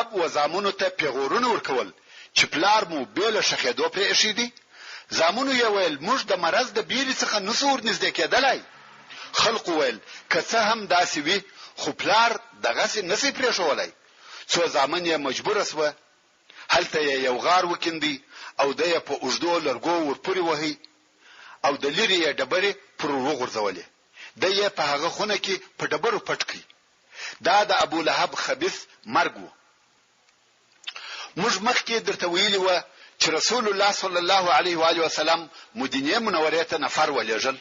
لهب و زامنو ته پیغورونه ورکول چې پلار مو بیل شخېدو پرې ایښی دي. زامنو یې ویل موږ د مرز د بیرې څخه نسور نږدې کېدلای. خلق ویل که څه هم داسې وي خو پلار دغه څه نسی پرېښولای. څو زامن یې مجبور سوه. هلته یو غار وکیندي او د په اوږدو لرګو ورپورې وهي او د لري یې ډبرې پر وغورځولې. د یې په هغه خونه کې په ډبرو پټ کړي. دا د ابو لهب خبيث مرګ وو. موږ مخکې درته ویلي و چې رسول الله صلی الله علیه و آله وسلم مدینه منوره ته نفر ولېږل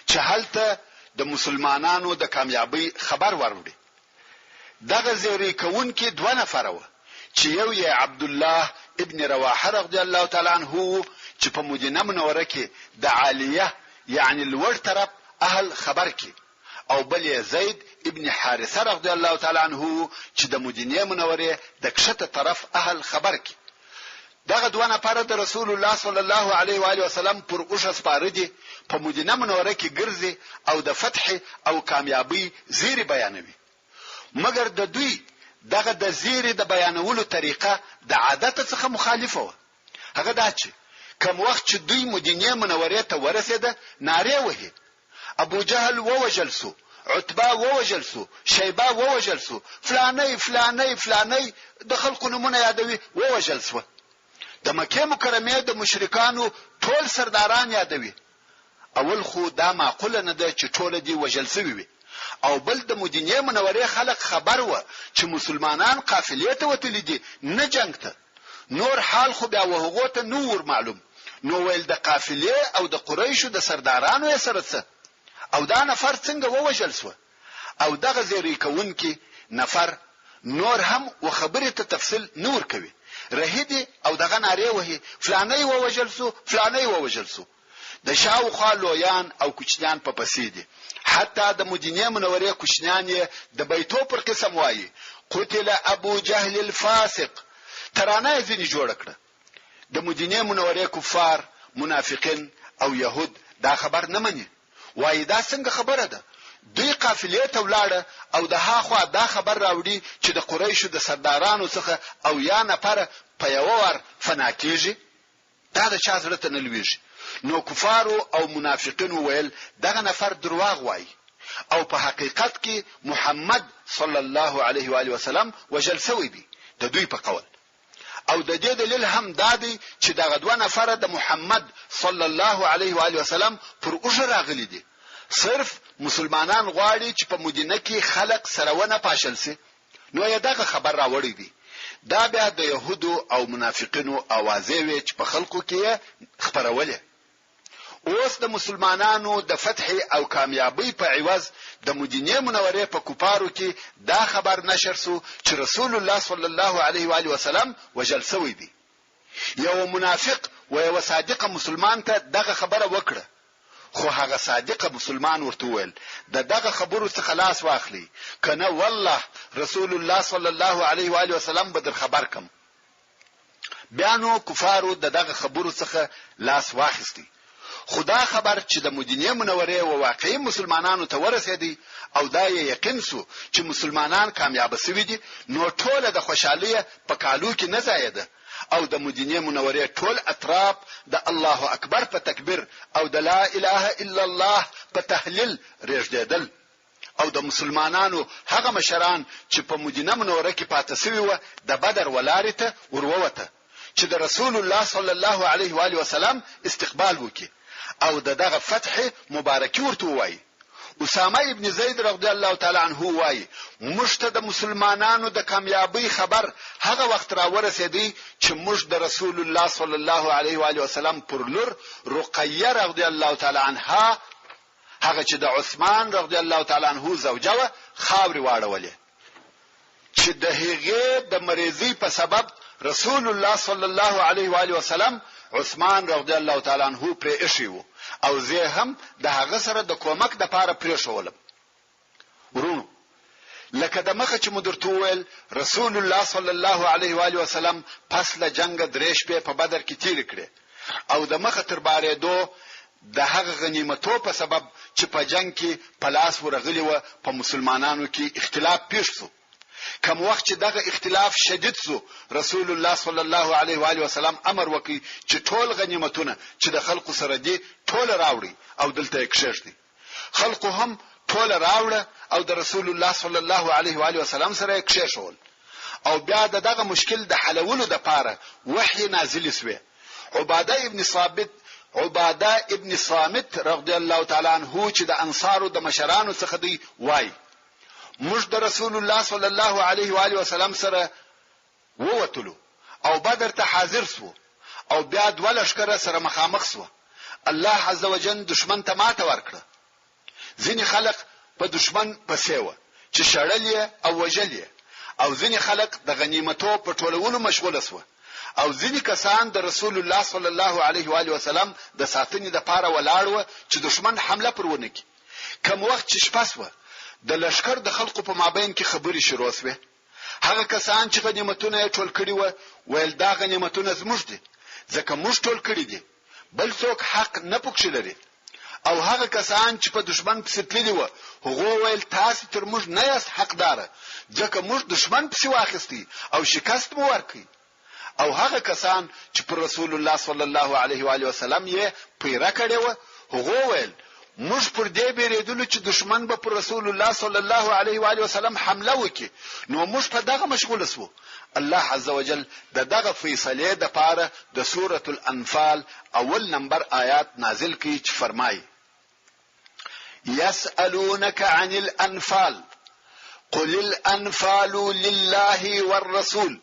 چې هلته د مسلمانانو د کامیابی خبر وروړي. دغه زیری کون کې دوه نفر و چې یو یې عبد الله ابن رواحه رضی الله تعالی عنه چې په مدینه منوره کې د عالیه یعنی لوړ طرف اهل خبر کې، او بل یې زید ابن حارثه رضی الله تعالی عنه چې د مدینه منوره د کښته طرف اهل خبر کې. دغه دوه نفر د رسول الله صلی الله علیه و آله وسلم پر اوښه سپاره دي په مدینه منوره کې ګرځي او د فتح او کامیابی زیری بیانوي. مګر د دوی دغه د زیری د بیانولو طریقه د عادت څخه مخالفه و. هغه دا چې کوم وخت چې دوی مدینه منوره ته ورسېده ناره وهي ابو جهل ووجل سو، عتبه ووجل سو، شیبه ووجل سو، فلانی فلانی فلانی د خلکو نمونه یادوي ووجل سو. د مکه مکرمه د مشرکانو ټول سرداران یادوي. اول خو دا معقوله نه ده چې ټول دي وجل سوي وي، او بل د مدینه منوره خلک خبر و چې مسلمانان قافلې ته وتلي دي نه جنگ ته. نور حال خو بیا وهغه ته نور معلوم. نو ویل د قافلې او د قریشو د سردارانو یې سره څه او دا نفر څنګه ووجل سو. او دغه زیری کون کې نفر نور هم و خبره ته تفصیل نور کوي. رهیدي او دغه ناره وهي فلانی ووجل سو فلانی ووجل سو. د شاوخوا لویان او کوچنیان په پسیدي. حتی د مدینه منوره کوچنیان یې د بیتو پر قسم وایي قتل ابو جهل الفاسق. ترانه ځینې جوړ کړه. د مدینه منوره کفار، منافقین او يهود دا خبر نه مني. وای دا څنګه خبره ده؟ دوی قافلې ته ولاړه او د هاخوا دا خبر راوړي چې د قریشو د سردارانو څخه او یا نفر په یو ور فنا کیږي. دا د چا زړه ته نه لويږي. نو کفارو او منافقین ویل دغه نفر درواغ وای او په حقیقت کې محمد صلی الله علیه و آله وسلم وجل سوی دی د دوی په قول. او د دې دلیل هم دادی چې دغه دوه نفر د محمد صلی الله علیه و آله وسلم پر اوښ راغلي دي. صرف مسلمانان غواړي چې په مدینه کې خلق سره ونه پاشل سي. نو یې دغه خبر راوړی دی. دا بیا د يهودو او منافقینو اوازې وي چې په خلکو کې خبرولې. اوس د مسلمانانو د فتح او کامیابی په عوض د مدینه منوره په کوپارو کې دا خبر نشر سو چې رسول الله صلی الله علیه و آله وسلم وجل سوی دی. یو منافق و یو صادق مسلمان ته دغه خبره وکړه، خو هغه صادق مسلمان ورته ویل دغه خبرو څخه خلاص واخلي کنه والله رسول الله صلی الله علیه و آله وسلم به در خبر کم. بیانو کفارو دغه خبرو څخه لاس واخیستی. خدا خبر چې د مدینه منوره او واقعي مسلمانانو ته ورسېدي او دا یقین سو چې مسلمانان کامیاب شوي دي، نو ټوله د خوشالیه په کالو کې نه زایده او د مدینه منوره ټول اطراف د الله اکبر په تکبیر او د لا اله الا الله په تهلیل رېږدېدل. او د مسلمانانو هغه مشران چې په مدینه منوره کې پاتې شوي و د بدر ولارې ته وروته چې د رسول الله صلی الله علیه و آله وسلم استقبال وکړي او دغه فتح مبارکي ورته وایي. اسامه ابن زید رضی الله تعالی عنه وایي موږ ته د مسلمانانو د کامیابی خبر هغه وخت را ورسېدی چې موږ د رسول الله صلی الله علیه و آله وسلم پر لور رقیه رضی الله تعالی عنها هغه چې د عثمان رضی الله تعالی عنه زوجه خاوري واړولې چې د هغه د مریضي په سبب رسول الله صلی الله علیه و آله وسلم عثمان رضی الله تعالی عنه پر ایښیو او زه هم د هغه سره د کومک د پاره پرې شولم. ورونو لکه د مخه چې مدرته ویل رسول الله صلی الله علیه و آله وسلم پس له جنگ درېش په بدر کې تیر کړي او د مخه تر بارېدو د هغه غنیمتو په سبب چې په جنگ کې پلاس ورغلی و په مسلمانانو کې اختلاف پیښ شو. کوم وخت چې دغه اختلاف شدید سو رسول الله صلی الله علیه و آله وسلم امر وکړي چې ټول غنیمتونه چې د خلقو سره دي ټول راوړي او دلته کښېږدي. خلقو هم ټول راوړه او د رسول الله صلی الله علیه و آله وسلم سره کښېښول او بیا دغه مشکل د حلولو لپاره وحی نازل شوه. عباده ابن صامت رضی الله تعالی عنہ چې د انصارو د مشرانو څخه دی وای موږ د رسول الله صلی الله علیه و آله وسلم سره ووتلو او بدر ته حاضر سو او بیا د ولشکره سره مخامخ سو. الله عزوجل دشمن ته ماته ورکړه. ځینې خلق په دشمن پسې و چې شړل او وجل او ځینې خلق د غنیمتو په ټولولو مشغول سو او ځینې کسان د رسول الله صلی الله علیه و آله وسلم د ساتنې لپاره ولاړ و چې دشمن حمله پر ونه کړي. کوم وخت چې شپه سو د لشکر د خلقو په مابین کې خبري شروع شوه. هغه کسان چې غنیمتونه ټول کړي و ویل دا غنیمتونه زموږ دي ځکه موږ ټول کړي دي بل څوک حق نه پکښ لري. او هغه کسان چې په دشمن پسې تللي و هغه ویل تاسو تر موږ نه یاست حقدار ځکه موږ دشمن پسې واخیستی او شکست مو ورکړي. او هغه کسان چې پر رسول الله صلی الله علیه و آله وسلم یې پیره کړي و هغه ویل موږ پر دې بیریدلو چې دشمن به پر رسول الله صلی الله علیه و آله وسلم حمله وکړي نو موږ په دغه مشغول سو. الله عزوجل دغه فیصله د پاره د سوره الانفال اول نمبر آیات نازل کړي چې فرمایي يسألونك عن الأنفال قل الأنفال لله والرسول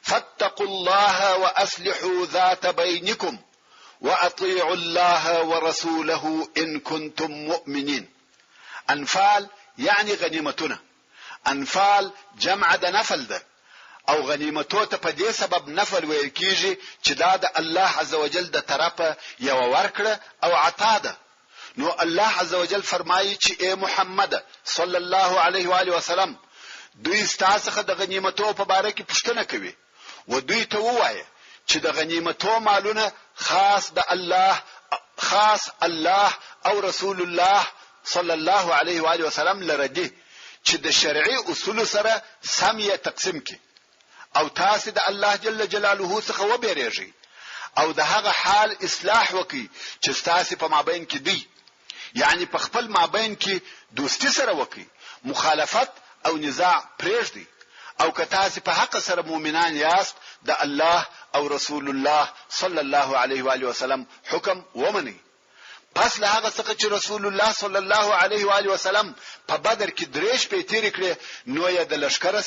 فاتقوا الله وأصلحوا ذات بينكم وأطيعوا الله ورسوله إن كنتم مؤمنين. أنفال يعني غنيمتنا. أنفال جمع د نفل ده او غنیمتو ته په دې سبب نفل ویل کیږي چې دا د الله عزوجل د طرفه یو ورکړه او عطا ده. نو الله عزوجل فرمایي چې اے محمد صلی الله علیه و آله وسلم دوی ستاسو د غنیمتو په باره کې پوښتنه کوي و دوی ته ووایي چې د غنیمتو مالونه خاص الله او رسول الله صلی الله علیه و آله وسلم لره دي چې د شرعي اصول سره سم یې تقسیم کړي او تاسو د الله جل جلاله څخه وبېریږئ او د هغه حال اصلاح وکړي چې تاسو په مابین کې دی یعنی په خپل مابین کې دوستی سره وکړي مخالفت او نزاع پرېږدي او که تاسو په حق سره مؤمنان یاست د الله او رسول الله صلی الله علیه و آله وسلم حکم ومني. پس له هغه څخه چې رسول الله صلی الله علیه و آله وسلم په بدر کې دریش په تیر کړي نو یې د لشکره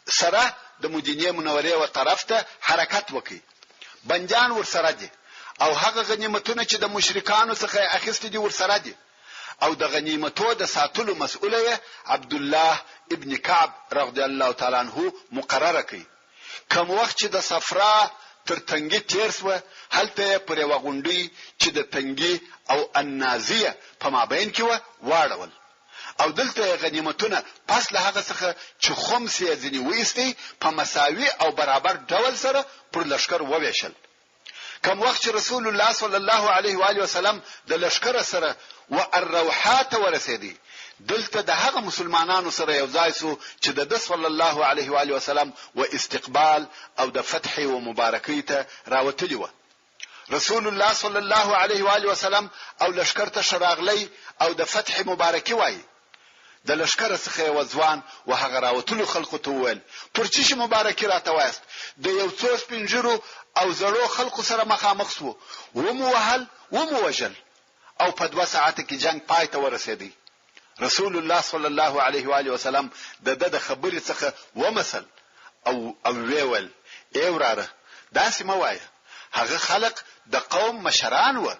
سره د مدینه منورې و طرف ته حرکت وکړي. بنجان ور سره دي او هغه غنیمتونه چې د مشرکانو څخه اخیستي دي ور سره دي او د غنیمتو د ساتلو مسؤلیت عبد الله ابن کعب رضی الله تعالی عنہ مقرره کړي. کوم وخت چې د صفرا تر تنګي تیر سو هلته پر یو غونډي چې د تنګي او النازیه په مابین کې واړول او دلته غنیمتونه پس له هغه څخه چې خمس یې ځنی وېستي په مساوي او برابر ډول سره پر لشکر وویشل. کوم وخت چې رسول الله صلی الله علیه و آله وسلم د لشکر سره و الروحات ورسېدي دلته د هغه مسلمانانو سره یو ځای سو چې د صلی الله علیه و آله وسلم و استقبال او د فتح او مبارکۍ ته راوتلی و. رسول الله صلی الله علیه و آله وسلم او لشکر ته شراغلی او د فتح مبارکي وای. د لشکر څخه یو ځوان و هغه راوتلو خلکو ته وویل پرچی مبارکي راته وایست د یو څو سپینجرو او زړو خلکو سره مخامخ سو ومو وهل ومو وجل او په 2 ساعت کې جنگ پای ته ورسېدی. رسول الله صلی الله علیه و آله وسلم د خبرې څخه ومثل او ویول ای وراره داسې مو وایه هغه خلق د قوم مشران و.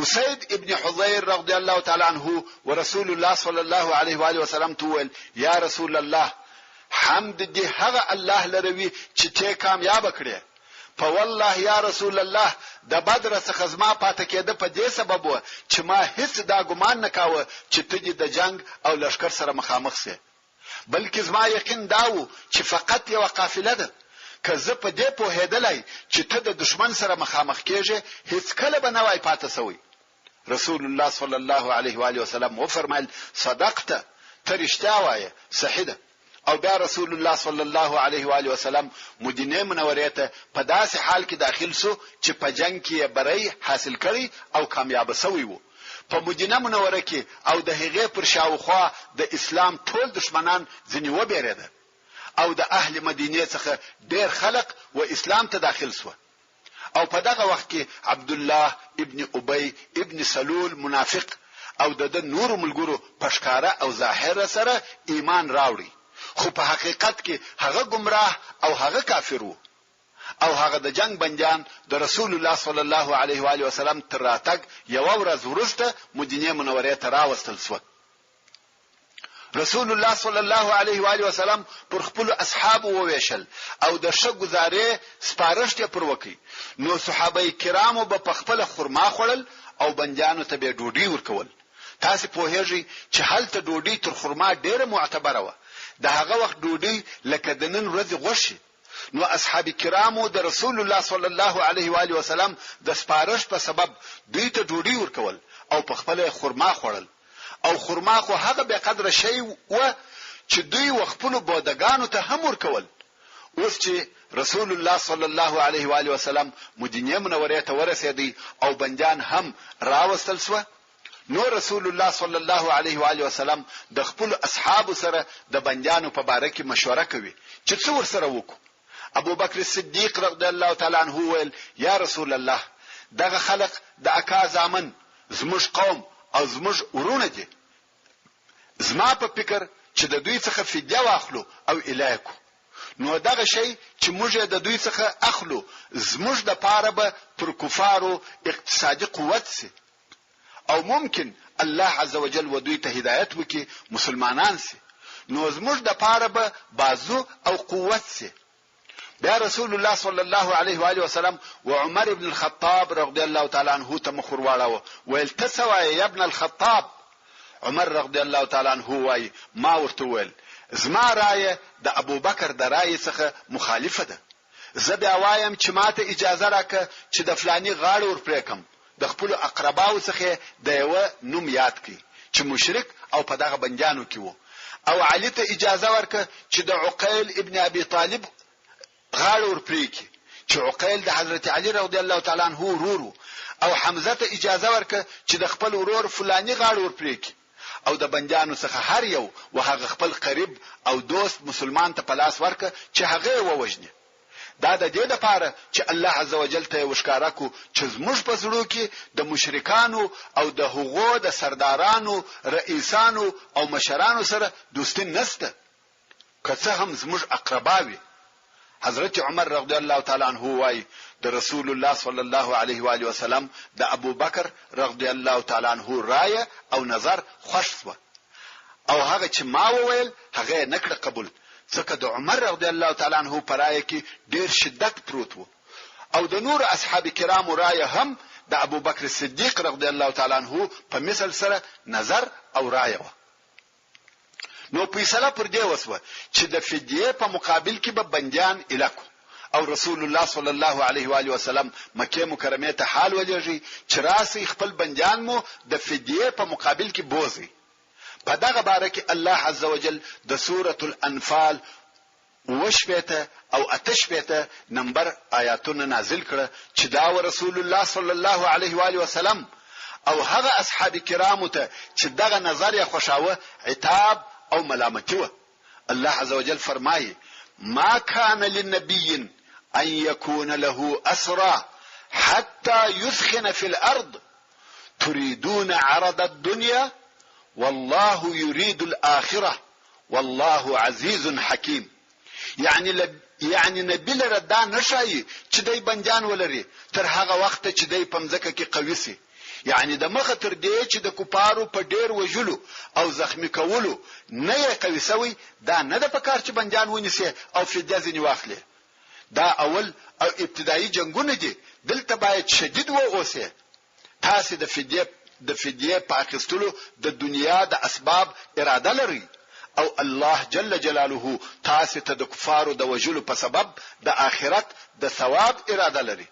اسید ابن حضیر رضی الله تعالی عنہ ورسول الله صلی الله علیه و آله وسلم تول یا رسول الله حمد دې هغه الله لروي چې ته کامیاب کړې په والله یا رسول الله د بدر څخه زما پاتې کېده په دې سبب و چې ما هیڅ دا ګمان نه کاوه چې ته د جنگ او لشکر سره مخامخ سې بلکې زما یقین داو چې فقط یو قافله ده که زه په دې په هدلای چې ته د دشمن سره مخامخ کېږي هیڅ کله به نه وای پاتې سوی. رسول الله صلی الله علیه و آله وسلم و فرمایل صدقت ته رښتیا وایه صحیح ده او بیا رسول الله صلی الله علیه و آله وسلم مدینه منوره ته په داسې حال کې داخل سو چې په جنگ کې بری حاصل کړي او کامیاب شوی وو. په مدینه منوره کې او د هغې پر شاوخوا د اسلام ټول دشمنان ځنی وبېرېدل او د اهل مدینه څخه ډېر خلق و اسلام ته داخل سو. او په دغه وخت کې عبد الله ابن ابي ابن سلول منافق او د نور ملګرو پښکارا او ظاهر سره ایمان راوړي، خو په حقیقت کې هغه گمراه او هغه کافر وو. او هغه د جنگ بندیان د رسول الله صلی الله علیه و آله وسلم تر راتګ یو ورځ وروسته مدینه منوره ته راوستل شو. رسول الله صلی الله علیه و آله وسلم پر خپل اصحاب وویشل او د ښه گزارې سپارښت یې پر وکړي. نو صحابه کرامو په خپل خرما خوړل او بندیانو ته به ډوډۍ ورکول. تاسو په هیږي چې هلته ډوډۍ تر خرما ډیره معتبره و. د هغه وخت ډوډۍ لکه د نن ورځې غوښه. نو اصحاب کرامو د رسول الله صلی الله علیه و آله وسلم د سپارښت په سبب دوی ته ډوډۍ ورکول او په خپل خرما خوړل. او خرما خو هغه به قدر شی و چې دوی وخپل بودګانو ته هم ورکول. اوس چې رسول الله صلی الله علیه و آله وسلم مدینه منوره ته ورسېدی او بندیان هم راوستل شو، نو رسول الله صلی الله علیه و آله وسلم د خپل اصحاب سره د بندیانو په باره کې مشوره کوي چې څه ورسره وکړو. ابو بکر صدیق رضی الله تعالی عنہ ویل یا رسول الله دغه خلق د اکا زامن زموږ قوم او زموږ ورونه دي. زما په فکر چې د دوی څخه فدیه واخلو او الایکو. نو دغه شی چې موږ د دوی څخه اخلو زموږ د پاره به پر کفارو اقتصادي قوت سي او ممکن الله عزوجل و دوی ته هدایت وکي مسلمانان سي. نو زموږ د پاره به بازو او قوت سي. بیا رسول الله صلی الله علیه و آله وسلم و عمر ابن الخطاب رضی الله تعالی عنہ ته مخ ورواړو ویل تسوى یا ابن الخطاب. عمر رضی الله تعالی عنہ وای ما ورته ویل زما رائے د ابو بکر د رائے څخه مخالفه ده. زه بیا وایم چې ماته اجازه راکړه چې د فلانی غاړه ورپریکم د خپل اقرباو څخه د یو نوم یاد کړي چې مشرک او په دغه بندیانو کې وو. او علی ته اجازه ورکړه چې د عقیل ابن ابي طالب غاړه ورپریکي چې عقیل د حضرت علی رضی الله تعالی عنہ ورورو. او حمزه ته اجازه ورکړه چې د خپل ورور فلانی غاړه ورپریکي. او د بندیانو څخه هر یو وهغه خپل قریب او دوست مسلمان ته پلاس ورکړه چې هغه ووجني. دا د دې لپاره چې الله عزوجل ته وشکاره کو چې زموږ په زړه کې د مشرکانو او د هغو د سردارانو رئیسانو او مشرانو سره دوستي نشته که څه هم زموږ اقرباوي. حضرت عمر رضی الله تعالی عنہ وای د رسول الله صلی الله علیه و آله وسلم د ابو بکر رضی الله تعالی عنہ رائے او نظر خوښ شو او هغه چې ما وویل هغه نکړه قبول ځکه د عمر رضی الله تعالی عنہ پر رائے کې ډیر شدت پروت وو. او د نور اصحاب کرامو رائے هم د ابو بکر صدیق رضی الله تعالی عنہ په مثل سره نظر او رائے وو. نو فیصله پر دی وسوه چې د فدیه په مقابل کې به بندیان الکو. او رسول الله صلی الله علیه و آله وسلم مکه مکرمه ته حال ولېږي چې راسي خپل بندیان مو د فدیه په مقابل کې بوزي. په دغه باره کې الله عزوجل د سوره الانفال وشپته او اتشپته نمبر آیاتونه نازل کړه چې دا رسول الله صلی الله علیه و آله وسلم او هغه اصحاب کرامو ته چې دغه نظر یې خوشاوه عتاب او ملامتي و. الله عزوجل فرمایي ما كان للنبي ان يكون له اسرى حتى يثخن في الارض تريدون عرض الدنيا والله يريد الاخره والله عزيز حكيم. يعني نبی لره دا نشای چې دای بندیان ولري تر هغه وخت چې دای پمځکه کې قوي سي. یعنی د مخه تر دې چې د کوپارو په ډیر وجلو او زخمی کولو نه یې قوي سوی دا نه د پکار چې بندیان ونیسي او فدیه ځنی واخلي. دا اول او ابتدایي جنگونه دي. دلته باید شدید و اوسه. تاسو د فدیه په اخیستلو د دنیا د اسباب اراده لري او الله جل جلاله تاسو ته د کفارو د وجلو په سبب د آخرت د ثواب اراده لري.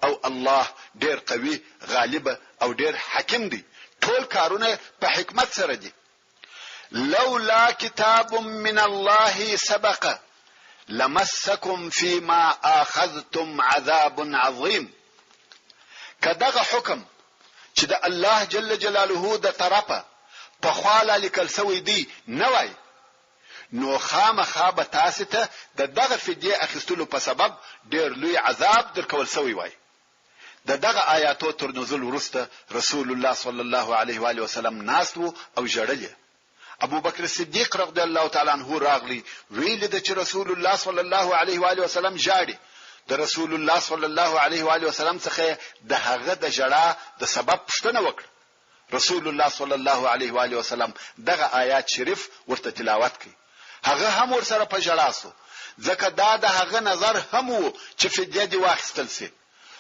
او الله ډیر قوي غالب او ډیر حکیم دی. ټول کارونه په حکمت سره دي. لولا کتاب من الله سبق لمسکم فيما اخذتم عذاب عظیم. کداغه حکم چې د الله جل جلاله د طرفه په خواله لیکل سوی دی نه وای، نو خامخا به تاسو ته دغه فدیه اخیستلو په سبب ډیر لوی عذاب درکول سوی وای. دغه آیاتو تر نزول وروسته رسول الله صلی الله علیه و آله وسلم ناست وو او ژړل. ابو بکر صدیق رضی الله تعالی عنہ راغلی ویل د چې رسول الله صلی الله علیه و آله وسلم ژاړي. د رسول الله صلی الله علیه و آله وسلم څخه د هغه د ژړا د سبب پوښتنه وکړه. رسول الله صلی الله علیه و آله وسلم دغه آیات شریف ورته تلاوت کړي. هغه هم ورسره په ژړا سو، ځکه دا د هغه نظر هم وو چې فدیه دی واخیستل سي.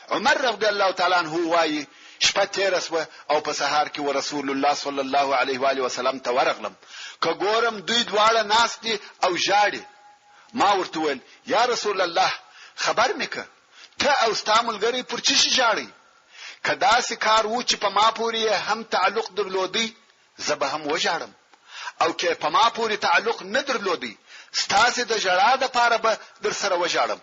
عمر رضی الله تعالی عنہ وایي شپه تیر سوه او په سهار کې رسول الله صلی الله علیه و آله وسلم ته ورغلم، که ګورم دوی دواړه ناست دي او ژاړي. ما ورته ویل یا رسول الله خبر میکه ته او ستا ملګری پر چی ژاړي؟ کدا سې کار وو چې په ما پورې هم تعلق درلودي زه به هم وژاړم، او که په ما پورې تعلق نه درلودي ستاسو د ژړا د پاره به در سره وژاړم.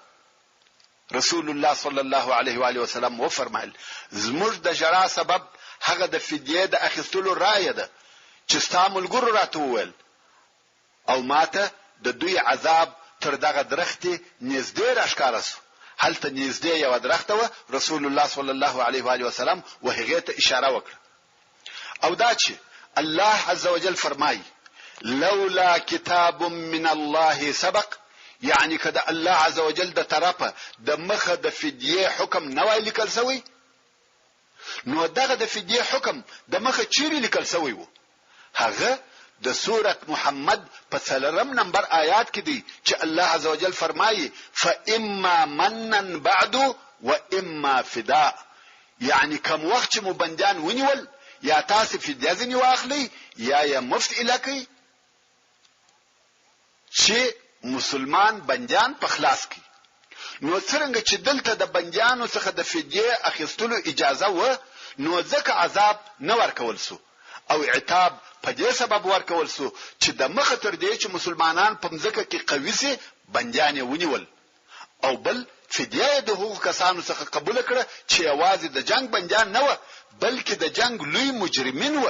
رسول الله صلی الله علیه و آله وسلم و فرمایل زموږ د ژړا سبب هغه د فدیه د اخیستلو رایه ده چې ستا ملګرو راته وویل، او ماته د دوی عذاب تر دغه درختې نږدې راښکاره سو. هلته نږدې یو درخته و، رسول الله صلی الله علیه و آله وسلم و هغې ته اشاره وکړه. او دا چې الله عز وجل فرمایي لولا کتاب من الله سبق، یعنی کده الله عز وجل د طرفه د مخه د فدیه حکم نه وای لیکل سوی، نو دغه د فدیه حکم د مخه چیرې لیکل سوی وو؟ هغه د سوره محمد په 3 نمبر آیات کې دی چې الله عز وجل فرمایي فاما منن بعد واما فداء، یعنی کوم وخت چې مبندان ونیول یا تاسو فدیه ځنی واخلي یا مفت الکی چې مسلمان بندیان په خلاص کی. نو څنګه چې دلته د بندیانو څخه د فدیه اخیستلو اجازه و، نو ځکه عذاب نه ورکول سو او عتاب په دې سبب ورکول سو چې د مخه تر دې چې مسلمانان په مځکه کې قوي سي بندیان ونیول، او بل فدیه د هغو کسانو څخه قبول کړه چې یوازې د جنگ بندیان نه و بلکې د جنگ لوی مجرمین و.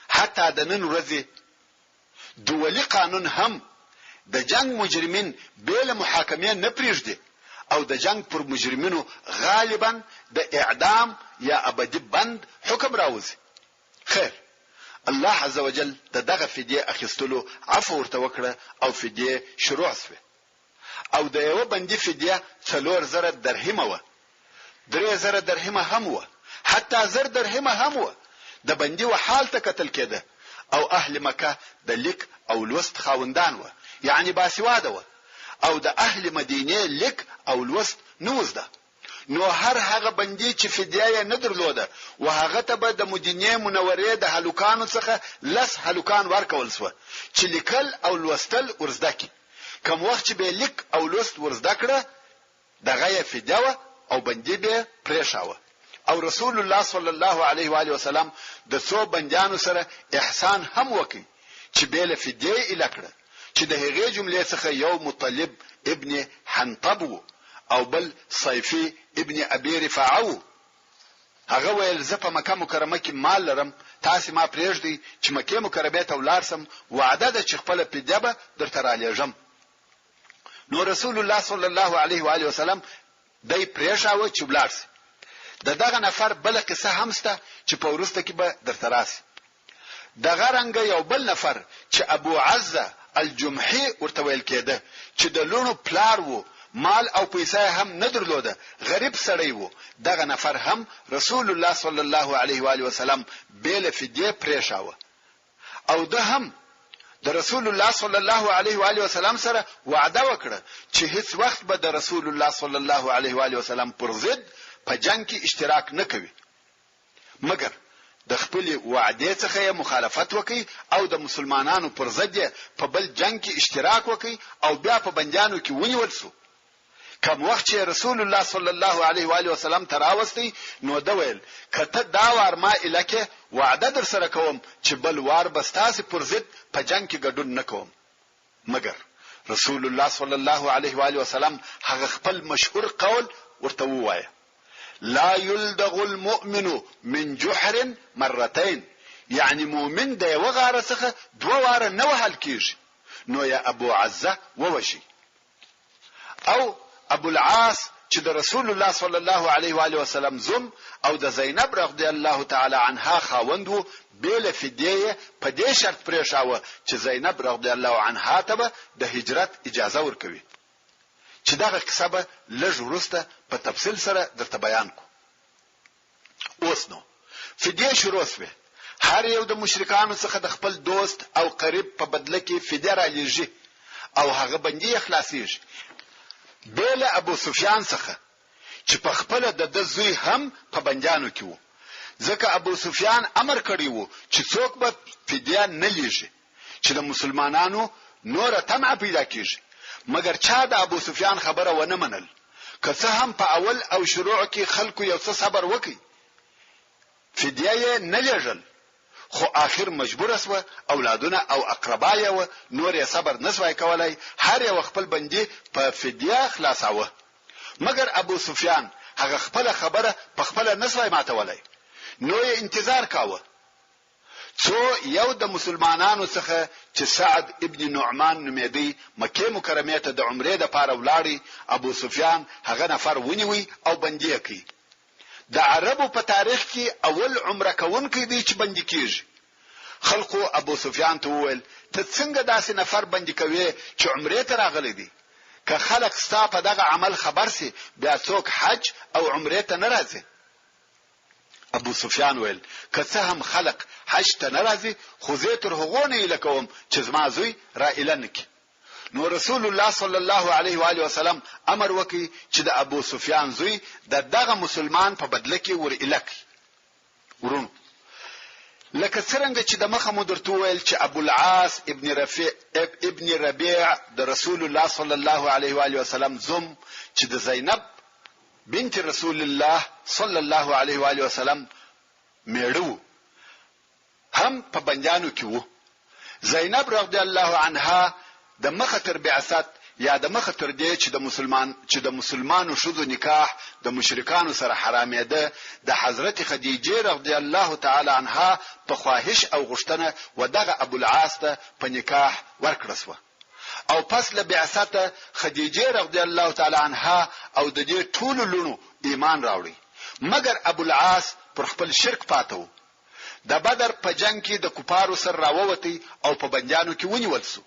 حتی د نن ورځې دولي قانون هم د جنگ مجرمین بیل محاکمه نه پریږدي او د جنگ پر مجرمینو غالبا د اعدام یا ابدي بند حکم راوځي. خیر، الله عز وجل دغه فدیه اخیستلو عفو ورته وکړه او فدیه شروع شوه. او د یو بندي فدیه 4000 درهم و، 3000 درهم هم و، حتی 1000 درهم هم و. د بندي و حال ته قتل کېده او اهل مکه د لیک او لوست خاوندان و، یعنی باسواده و، او د اهل مدینه لیک او لوست نوزده. نو هر هغه بندي چې فدیه نه درلوده و هغه ته به د مدینه منورې د هلوکانو څخه لس هلوکان ورکول سو چې لیکل او لوستل ورزده کی. کوم وخت چې به لیک او لوست ورزده کړه دغه فدیه او بندي به پریښاوه. او رسول الله صلی الله علیه و آله وسلم د څو بندیانو سره احسان هم وکړي چې به له فدیه الکړه، چې د هغې جملې څخه یو مطلب ابن حنطب او بل صیفی ابن ابي رفاعه. هغه ویل زه په مکه مکرمه کې مال لرم، تاسو ما پرېږدئ چې مکه مکرمه ته ولاړسم، وعده ده چې خپل فدیه به درته رالېږم. نو رسول الله صلی الله علیه و آله وسلم دای پرېښاوه چې ولاړ شي. دغه نفر بل قصه هم سته چې په ورسته کې به درته راسي. دغه رنګ یو بل نفر چې ابو عزه الجمحي ورته ویل کېده چې د لونو پلار وو، مال او پیسې هم نه درلوده، غریب سړی وو. دغه نفر هم رسول الله صلی الله علیه و آله وسلم بیل فدیه پریښاوه، او ده هم د رسول الله صلی الله علیه و آله وسلم سره وعده وکړه چې هیڅ وخت به د رسول الله صلی الله علیه و آله وسلم پر ضد په جنگ کې اشتراک نه کوي، مګر د خپل وعده څخه مخالفت وکي او د مسلمانانو پر ضد په بل جنگ کې اشتراک وکي او بیا په بندیانو کې ونیول سو. کوم وخت چې رسول الله صلی الله علیه و علیه وسلم تراوستي نو دا ویل کته دا وار ما الکه وعده در سره کوم چې بل وار بستاسي پر ضد په جنگ کې ګډون نکوم. مګر رسول الله صلی الله علیه و علیه وسلم هغه خپل مشهور قول ورته ووایه: لا يلدغ المؤمن من جحر مرتين، یعنی مؤمن د یو غاره څخه دوه واره نه وهل کیږي. نو یا ابو عزه ووشي او ابو العاص چې د رسول الله صلی الله علیه و علیه وسلم زوم او د زینب رضی الله تعالی عنها خاوند بیل فدیه په دې شرط پرې شاوه چې زینب رضی الله عنها ته د هجرت اجازه ورکوي، چې دغه قصه به لږ وروسته په تفصیل سره درته بیان کو. اوس نو فدیه شروع شوه. هر یو د مشرکانو څخه د خپل دوست او قریب په بدله کې فدیه را لېږي او هغه بندي اخلاصيږي. بیل ابو سفیان څخه چې په خپل د زوی هم په بندیانو کې وو، ځکه ابو سفیان امر کړی وو چې څوک به فدیه نه لېږي، چې د مسلمانانو نور تمع پیدا کیږي. مګر چا د ابو سفیان خبره ونه منل، که څه هم په اول او شروع کې خلکو یو څه صبر وکړي، فدیه نه لېږل، خو آخر مجبور اسوه، اولادونه او اقربا یې نور یې صبر نسوای کولای، هر یو خپل بندي په فدیه خلاصاوه. مګر ابو سفیان هغه خپل خبره په خپل نسوای ماتولای، نو یې انتظار کاوه څو یو د مسلمانانو څخه چې سعد ابن نعمان نومېدی مکه مکرمه ته د عمره د پاره ولاړی، ابو سفیان هغه نفر ونیوي او بندي کړي. د عربو په تاریخ کې اول عمره کوونکی دی چې بندي کیږي. خلکو ابو سفیان ته وویل: ته څنګه داسې نفر بندي کوي چې عمره ته راغلی دی؟ که خلک ستا په دغه عمل خبر سي بیا څوک حج او عمره ته ناراضي. ابو سفیان ویل: که څه هم خلک حج ته ناراضي، خو زه تر هغه نه لکوم چې زما زوی را اعلان کړي. نو رسول الله صلی الله علیه و آله وسلم امر وکي چې د ابو سفیان زوی دغه مسلمان په بدله کې ور الک ورونو. لکه څنګه چې د مخه مو درته ویل چې ابو العاص ابن ربيع د رسول الله صلی الله علیه و آله وسلم زوم چې د زینب بنت رسول الله صلی الله علیه و آله وسلم میړو هم په بندیانو کې وو. زینب رضی الله عنها د مخه بعثت یا د مخه تر دې چې د مسلمانو شذو نکاح د مشرکانو سره حرامېده، د حضرت خدیجه رضی الله تعالی عنها په خواهش او غوښتنه ودغه ابو العاص ته په نکاح ورکړسوه. او پس له بعثت خدیجه رضی الله تعالی عنها او د دې ټول لونو ایمان راوړي، مګر ابو العاص پر خپل شرک پاتو. د بدر په جنگ کې د کفارو سره راووتی او په بندیانو کې ونیول سو.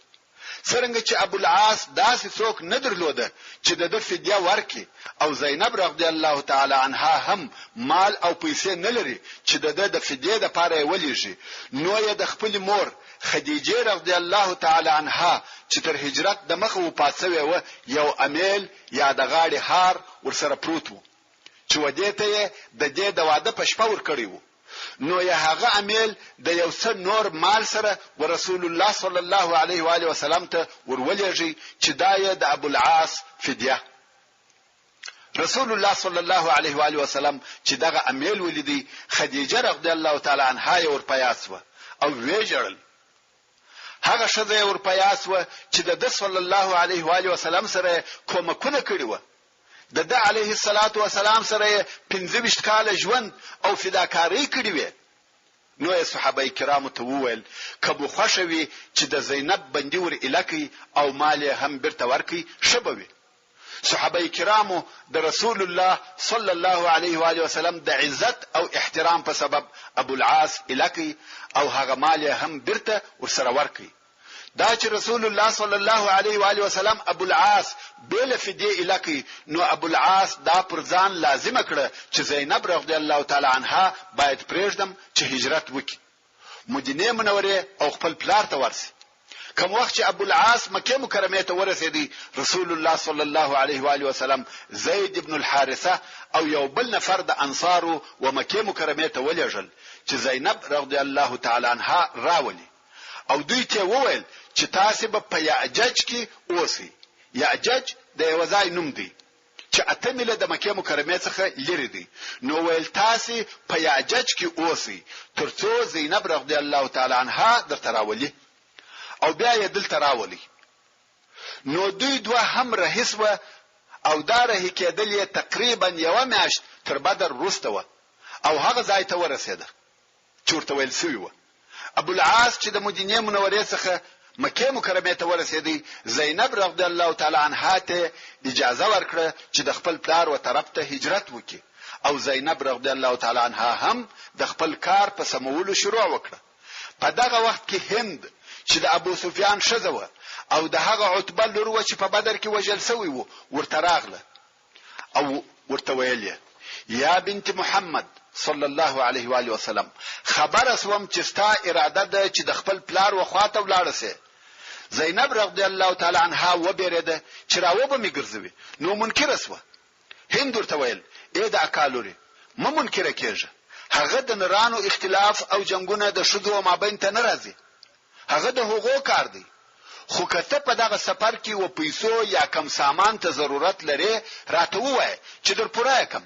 څنګه چې ابو العاص داسې څوک نه درلوده چې د فدیه ورکي، او زینب رضی الله تعالی عنها هم مال او پیسې نه لري چې د فدیه د پاره ولېږي، نو یې د خپل مور خدیجه رضی الله تعالی عنها چې تر هجرت د مخه و پاتوي و یو امیل یا د غاړي هار ورسره پروت وو چې ودیته د دې د واده په شپه ور کړی وو. نو یا هغه امیل د یو څه نور مال سره ورسول الله صلی الله علیه و آله وسلم ته ورولېږي چې دایې د ابو العاص فدیه. رسول الله صلی الله علیه و آله وسلم چې دغه امیل ولیدي، خدیجه رضی الله تعالی عنها یې ورپیاسوه او ویجړل. هغه شذې ورپیاسوه چې د صلی الله علیه و آله وسلم سره کومکونه کړی و. د علیه الصلاۃ والسلام سره 25 کال ژوند او فداکاری کړی و. نو صحابه کرام ته وویل: کبو خوشوي چې د زینب بندي ور الکی او مال هم برته ورکی شبوي. صحابه کرامو د رسول الله صلی الله علیه و آله وسلم د عزت او احترام په سبب ابو العاص الکی او هغه مال هم برته ورسره ورکی. دا چې رسول الله صلی الله علیه و آله وسلم ابو العاص بل فدیه الکی، نو ابو العاص دا پر ځان لازم کړه چې زینب رضی الله تعالی عنها باید پرېږدم چې هجرت وکړي، مدینه منوره او خپل پلار ته ورسي. کوم وخت چې ابو العاص مکه مکرمه ته ورسېدی، رسول الله صلی الله علیه و آله وسلم زید ابن الحارثه او یو بل نفر د انصارو و مکه مکرمه ته ولېږل چې زینب رضی الله تعالی عنها راولي، او دوی ته وویل چې تاسو به په یعجج کې اوسئ. یعجج د یو ځای نوم دی چې 8 میله د مکه مکرمه څخه لري دي. نو ویل تاسو په یعجج کې اوسئ ترڅو زینب رضی الله تعالی عنها درته راولي او بیا یې دلته راولي. نو دوی دوه هم رهیس و او دا رهي کېدل یې تقریبا یو میاشت تر بدر وروسته و او هغه ځای ته ورسېده چې ورته ویل شوی و. ابو العاص چې د مدینه منورې څخه مکه مکرمه ته ورسېدی، زینب رضی الله تعالی عنها ته اجازه ورکړه چې د خپل پلار و طرف ته هجرت وکړي او زینب رضی الله تعالی عنها هم د خپل کار په سمولو شروع وکړه. په دغه وخت کې هند چې د ابو سفیان شزه و او د هغه عتبه لور و چې په بدر کې وجل شوی و ورته راغله او ورته ویل یا بنت محمد صلی الله علیه و آله وسلم، خبر اسوم چې ستا اراده ده چې د خپل پلار و خواته ولاړ سي. زینب رضی الله تعالی عنها و بیرده چې راو به میګرځوي. نو منکر اسوه. هند ورته ویل اې د اکالوري ما منکر کېږي، هغه د نرانو اختلاف او جنگونه د شذو مابین ته ناراضي، هغه د حقوق کار دی. خو کته په دغه سفر کې و پیسو یا کم سامان ته ضرورت لري راته وای چې در پوره کم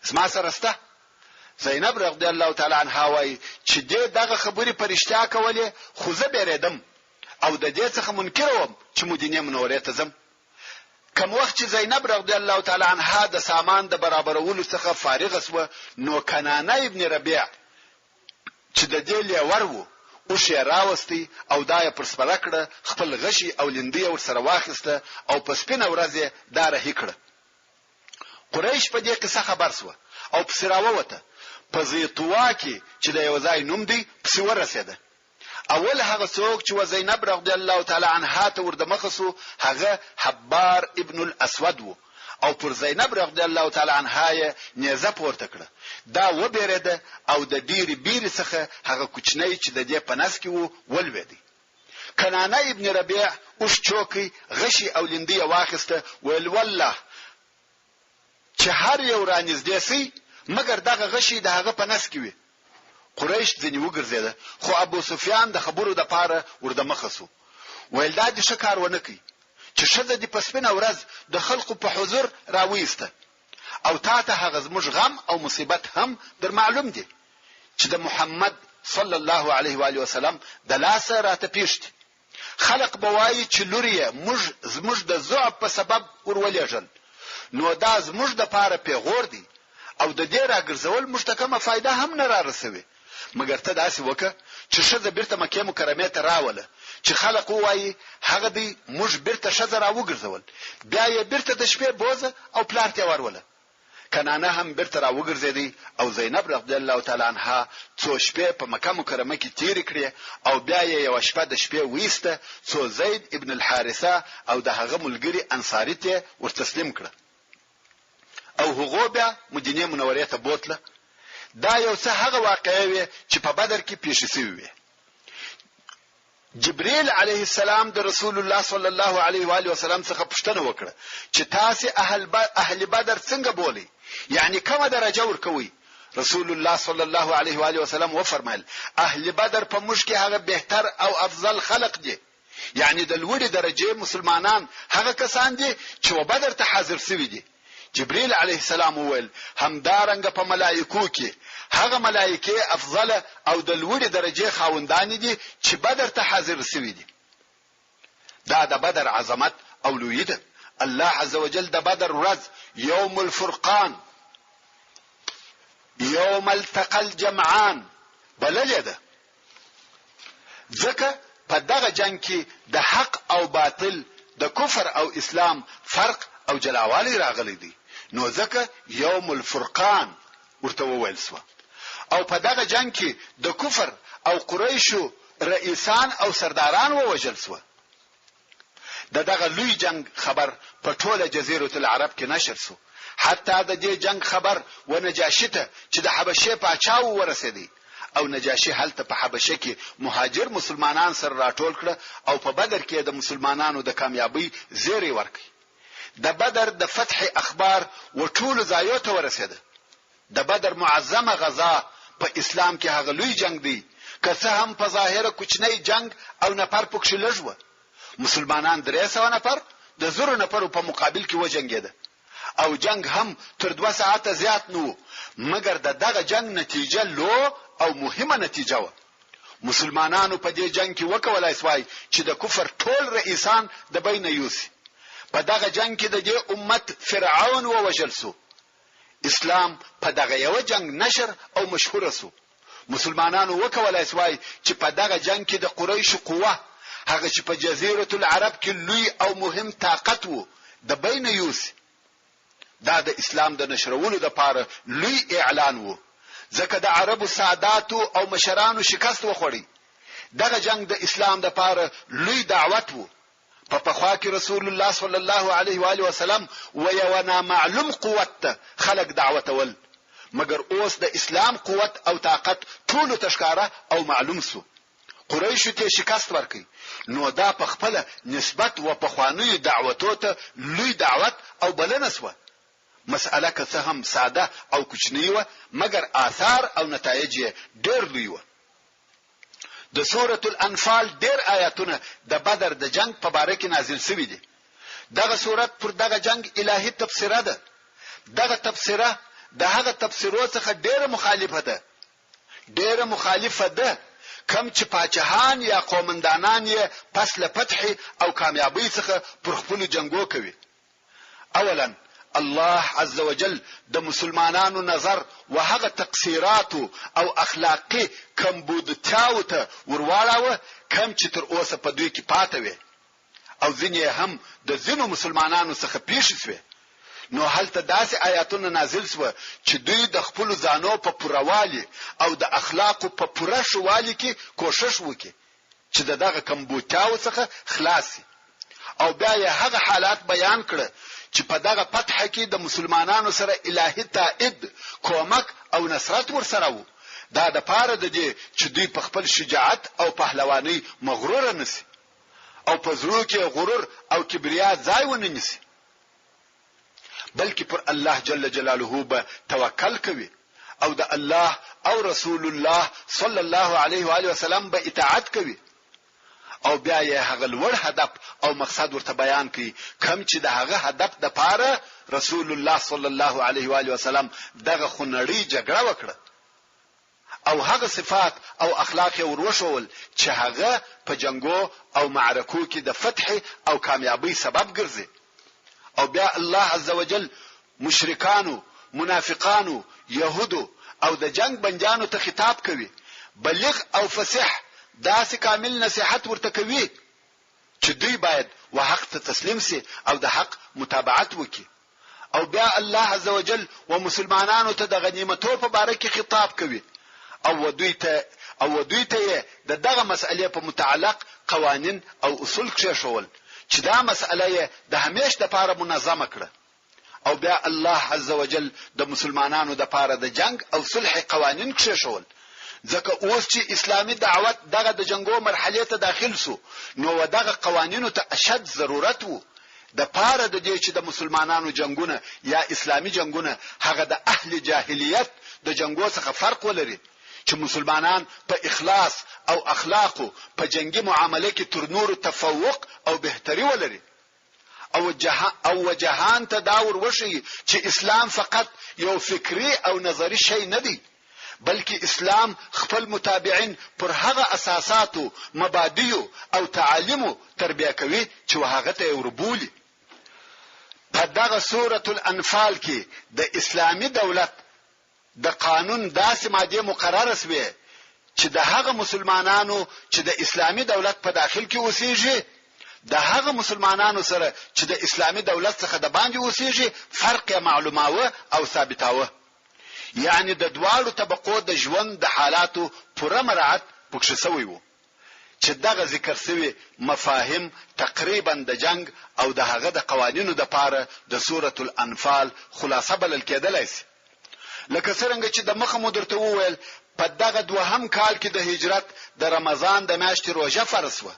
زما سره سته. زینب رضی الله تعالی عنها وای چې دغه خبرې پرشتیا کولې، خو زه بیریدم او د دې څخه منکر وم چې مدینه منورې ته ځم. کوم وخت چې زینب رضی الله تعالی عنها د سامان د برابرولو څخه فارغ شوه، نو کنانه ابن ربيع چې د دې لور وو او شی راوستي او دای پر سپره کړه، خپل غشي او لندې ور سره واخیسته او په سپینه ورځ داره هکړه. قریش په دې قصه خبر سو او په سراوه وته په زیتوا کې چې د یو ځای نوم دی په ورسېده. اول هغه څوک چې زینب رضی الله تعالی عنها ته ورده مخسو هغه حبار ابن الاسود وو او پر زینب رضی الله تعالی عنها یې نیزه پورته کړه. دا و بیرده او د ډیری بیر څخه هغه کوچنی چې د دې پنس کې وو ولوېدی. کنانه ابن ربيع اوس چوکي غشي او لندې واخسته ویل والله چې هر یو رانږدې سي مګر دغه غشي د هغه پنس کې وي. قریش ځنی وګرځیده، خو ابو سفیان د خبرو د پاره ورده مخسو ویل دا د شکار ونه کوي چې شزه د پسپنه ورځ د خلقو په حضور راويسته او تاته هغه زموږ غم او مصیبت هم در معلوم دي چې د محمد صلی الله علیه و آله وسلم د لاسه راته پیښتي. خلق بوای چې لوري زموږ د ضعف په سبب ورولېژل، نو دا زموږ د پاره پیغور دي او د دې راګرځول مشتکمه فائدہ هم نه را رسوي. مګر ته داسې وکه چې شزه بیرته مکه مکرمه ته راوله چې خلق وایي هغه دی موږ بیرته شزه را وګرځول، بیا یې بیرته د شپې بوزه او پلار ته ورول. کنانه هم بیرته را وګرځیدي او زینب رضی الله تعالی عنها څو شپې په مکه مکرمه کې تیر کړې او بیا یې یو شپه د شپې وېسته څو زید ابن الحارثه او د هغه ملګری انصاری ته ورتسلیم کړ او هغه بیا مدینه منورې ته بوتله. دا یو څه هغه واقعي وي چې په بدر کې پیښ شوی وي. جبريل عليه السلام د رسول الله صلی الله علیه و آله وسلم څخه پوښتنه وکړه چې تاسو اهل بدر څنګه بولی، یعنی کومه درجه ورکوي؟ رسول الله صلی الله علیه و آله وسلم و فرمایل اهل بدر په موږ کې هغه بهتر او افضل خلق دي، یعنی د لوړې درجه مسلمانان هغه کسان دي چې و بدر ته حاضر شوي دي. جبريل عليه السلام وویل همدارنګه په ملائکو کې هغه ملائکه افضل او د لوړې درجه خاوندان دي چې بدر ته حاضر شوي دي. دا د بدر عظمت او لوی ده. الله عز وجل د بدر ورځ یوم الفرقان یوم التقى الجمعان بللې ده، ځکه په دغه جنگ کې د حق او باطل د کفر او اسلام فرق او جلاوالی راغلي دي، نو ځکه یوم الفرقان ورته وویل سو. او په دغه جنگ کې د کفر او قریشو رئیسان او سرداران ووجل سو. دغه لوی جنگ خبر په ټوله جزیره العرب کې نشر سو، حتی د دې جنگ خبر و نجاشی ته چې د حبشه پاچاو ورسېدی او نجاشی هلته په حبشه کې مهاجر مسلمانان سره راټول کړ او په بدر کې د مسلمانانو د کامیابی زیری ورکړ. د بدر د فتح اخبار و ټول ځایو ته ورسېده. د بدر معظمه غزا په اسلام کې هغه لوی جنگ دی که څه هم په ظاهره کوچنی جنگ او نفر پکښ لږ و. مسلمانان 300 نفر د 0 نفر په مقابل کې وجنګیده او جنگ هم تر 2 ساعته زیات نه مګر دغه جنگ نتیجه لو او مهمه نتیجه و. مسلمانانو په دې جنگ کې وکولای سوای چې د کفر ټول رئیسان د بین یوسي. په دغه جنگ کې د دې امت فرعون ووجل سو. اسلام په دغه یو جنگ نشر او مشهور سو. مسلمانانو وکولای سوای چې په دغه جنگ کې د قریش قوه هغه چې په جزیره العرب کې لوی او مهم طاقت وو د بین یوسي. دا د اسلام د نشرولو لپاره لوی اعلان وو، ځکه د عربو ساداتو او مشرانو شکست وخوړی. دغه جنگ د اسلام لپاره لوی دعوت وو. په پخوا کې رسول الله صلی الله علیه و آله وسلم یو نامعلوم قوت خلق دعوت ول، مګر اوس د اسلام قوت او طاقت ټول تشکاره او معلوم سو. قریش ته شکست ورکړي، نو دا په خپل نسبت و په خواني دعوتو ته لوی دعوت او بلنه سو. مسأله که څه هم ساده او کوچنی و مګر آثار او نتایج ډېر لوی و. د سورۃ الانفال ډېر آیاتونه د بدر د جنگ په باره کې نازل شوي دي. دغه سورۃ پر دغه جنگ الهي تفسیره ده. دغه تفسیره د هغه تفسیرو څخه ډېر مخالفه ده کم چې پاچاهان یا قومندانان یې پس له فتح او کامیابی څخه پر خپل جنگو کوي. اولا الله عز وجل د مسلمانانو نظر و هغه تقصيرات او اخلاقی کمبودتاو ته ورواړاوه کم چې تر اوسه په دوی کې پاتې وي او ځینې هم د ځینو مسلمانانو څخه پیښ شوه. نو هلته داسې آیاتونه نازل شوه چې دوی د خپل ځانو په پوروالي او د اخلاقو په پوره شوالي کې کوشش وکړي چې دغه کمبودتاو څخه خلاصي. او بیا یې هغه حالات بیان کړ چې په دغه فتح کې د مسلمانانو سره الهي تائید، کومک او نصرت ورسره وو. دا د پاره د دې چې دوی په خپل شجاعت او پهلواني مغرور نشي او په زړه کې غرور او کبریا ځای ونه نیسي، بلکې پر الله جل جلاله به توکل کوي او د الله او رسول الله صلی الله علیه و آله وسلم به اطاعت کوي. او بیا یې هغه لوړ هدف او مقصد ورته بیان کړي کوم چې د هغه هدف د پاره رسول الله صلی الله علیه و آله وسلم دغه خنړی جګړه وکړه او هغه صفات او اخلاق یې وروښول چې هغه په جنگو او معرکو کې د فتح او کامیابی سبب ګرځي. او بیا الله عزوجل مشرکانو، منافقانو، يهودو او د جنگ بنجانو ته خطاب کوي، بلغ او فصیح داسې کامل نصيحت ورته کوي چې دوی باید حق ته تسلیم سي او د حق متابعت وکړي. او بیا الله عزوجل و مسلمانانو ته د غنیمتو په باره کې خطاب کوي او دوی ته دغه مسئله په متعلق قوانین او اصول کښول چې دا مسئله د همیش لپاره منظمه کړه. او بیا الله عزوجل د مسلمانانو لپاره د جنگ او صلح قوانین کښول، ځکه اوس چې اسلامي دعوت دغه د جنگو مرحله ته داخل سو نو دغه قوانینو ته اشد ضرورت وو د پاره د دې چې د مسلمانانو جنگونه یا اسلامي جنگونه هغه د اهل جاهلیت د جنگو څخه فرق ولري چې مسلمانان په اخلاص او اخلاقو په جنگي معاملې کې تر نور تفوق او بهتري ولري او جهان ته داور وشي چې اسلام فقط یو فکری او نظری شی نه دی، بلکې اسلام خپل متابعین پر هغه اساساتو، مبادیو او تعالیمو تربیه کوي چې هغه ته وربولي. په دغه سورۃ الانفال کې د اسلامي دولت د قانون داسې ماده مقرره شوه چې د هغه مسلمانانو چې د اسلامي دولت په داخل کې اوسېږي د هغه مسلمانانو سره چې د اسلامي دولت څخه د باندې اوسېږي فرق معلوماوه او ثابتاوه. یعنی د دواړو طبقو د ژوند د حالاتو پوره مراعات پکښ شوی وو چې دغه ذکر شوی مفاهیم تقریبا د جنگ او د هغه د قوانینو د پاره د سورۃ الانفال خلاصه بلل کېدلای شي. لکه څنګه چې د مخه مدرته وویل په دغه دوهم کال کې د هجرت د رمضان د میاشتې روزه فرض و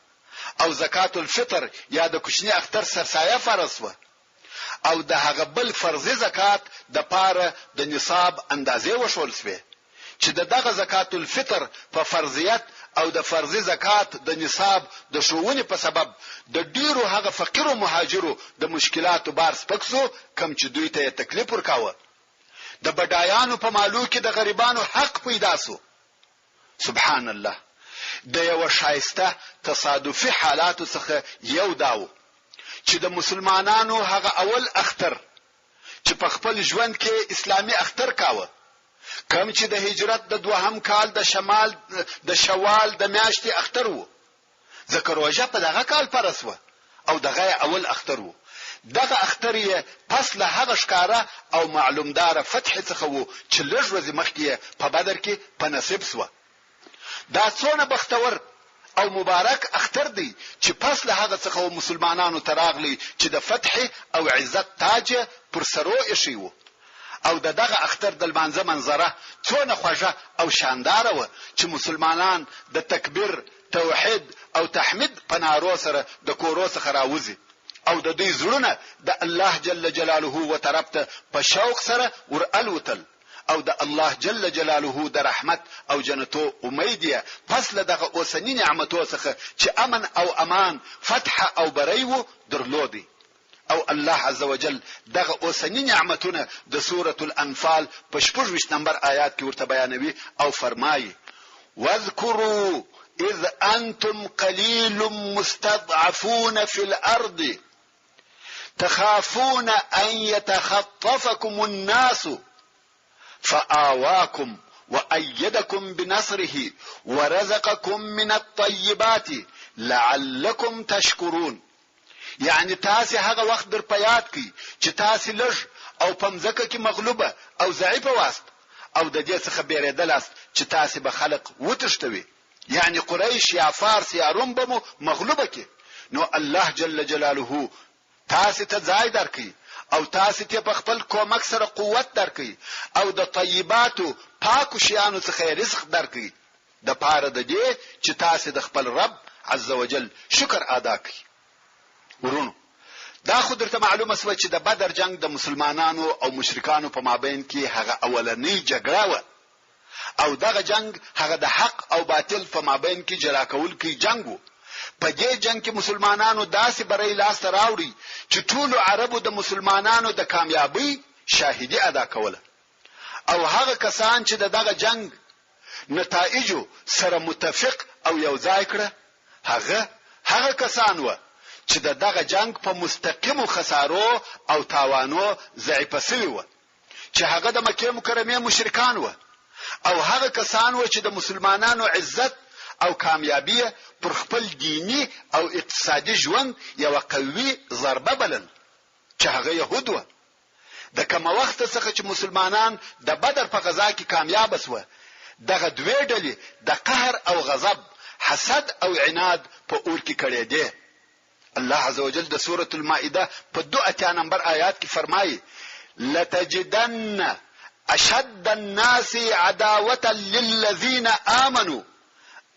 او زکات الفطر یا د کوچنی اختر سرسایه فرض و او د هغه بل فرضي زکات د پاره د نصاب اندازې وشول شوه چې دغه زکات الفطر په فرضیت او د فرضي زکات د نصاب د شوونې په سبب د ډیرو هغه فقیر او مهاجرو د مشکلاتو بار سپکسو کم چې دوی ته تکلیف ورکاوه. د بډایانو په مالو کې د غریبانو حق پیدا سو. سبحان الله. د یو شایسته تصادفي حالاتو څخه یو داو چې د مسلمانانو هغه اول اختر چې په خپل ژوند کې اسلامي اختر کاوه، کوم چې د هجرت د دوهم کال د شوال د میاشتې اختر وو. ذکر روزه په دغه کال پرسوه او دغه اول اختر وو. دغه اختر یې پس له هغه ښکارا او معلومدار فتح څخه وو چې لږ ورځې مخکې په بدر کې په نصیب سو. دا څونه بختور او مبارک اختر دی چې پس له هغه څخه مسلمانانو تراغلي چې د فتح او عزت تاج پر سرو ایښی وو. او دغه اختر د لمانځه منظره څونه خوږه او شاندار و چې مسلمانان د تکبیر، توحید او تحمید په نارو سره د کورو څخه راوځي او د دوی زړونه د الله جل جلاله و طرف ته په شوق سره ورالوتل او د الله جل جلاله د رحمت او جنتو امید یې پس له دغه اوسنی نعمتو څخه چې امن او امان، فتح او بری وو درلودي. او الله عزوجل دغه اوسنی نعمتونه د سوره الانفال په 26 نمبر آیات کې ورته بیانوي او فرمایي: واذكروا اذ انتم قليل مستضعفون في الارض تخافون ان يتخطفكم الناس فآواكم وأيدكم بنصره ورزقكم من الطيبات لعلكم تشكرون. یعنی تاسو هغه وخت در پیاد کی چې تاسو لږ او پمځکه کې مغلوبه او ضعیفه واست او د دې څخه بیریدلاست چې تاسو به خلق وتشتوي، یعنی قریش یا فارس یا روم به مغلوبه کی. نو الله جل جلاله تاسو ته ځای درکړي او تاسو ته په خپل کومک سره قوت درکړي او د طیباتو پاکو شیانو څخه رزق درکړي د پاره د دې چې تاسو د خپل رب عزوجل شکر ادا کړئ. ورونو، دا خو درته معلومه شوه چې د بدر جنگ د مسلمانانو او مشرکانو په مابین کې هغه اولنۍ جګړه و او دغه جنگ هغه د حق او باطل په مابین کې جلا کول کې جنگ و. په دې جنگ کې مسلمانانو داسې بری لاس راوړي چې ټول عربو د مسلمانانو د کامیابی شاهدی ادا کوله. او هغه کسان چې دغه جنگ نتایجو سره متفق او یو ځای کړه هغه کسان و چې دغه جنگ په مستقیمو خسارو او تاوانو ضعیف شوی و، چې هغه د مکه مکرمه مشرکان و. او هغه کسان و چې د مسلمانانو عزت او کامیابی پر خپل دینی او اقتصادي ژوند یو قوي ضربه بلل، چې هغه يهود و. د کوم وخت څخه چې مسلمانان د بدر په غزا کې کامیاب شوه، دغه دوه ډلې د قهر او غضب، حسد او عناد په اور کې کړي دي. الله عزوجل د سوره المائده په 2 نمبر آیات کې فرمایي: لتجدن اشد الناس عداوه للذين امنوا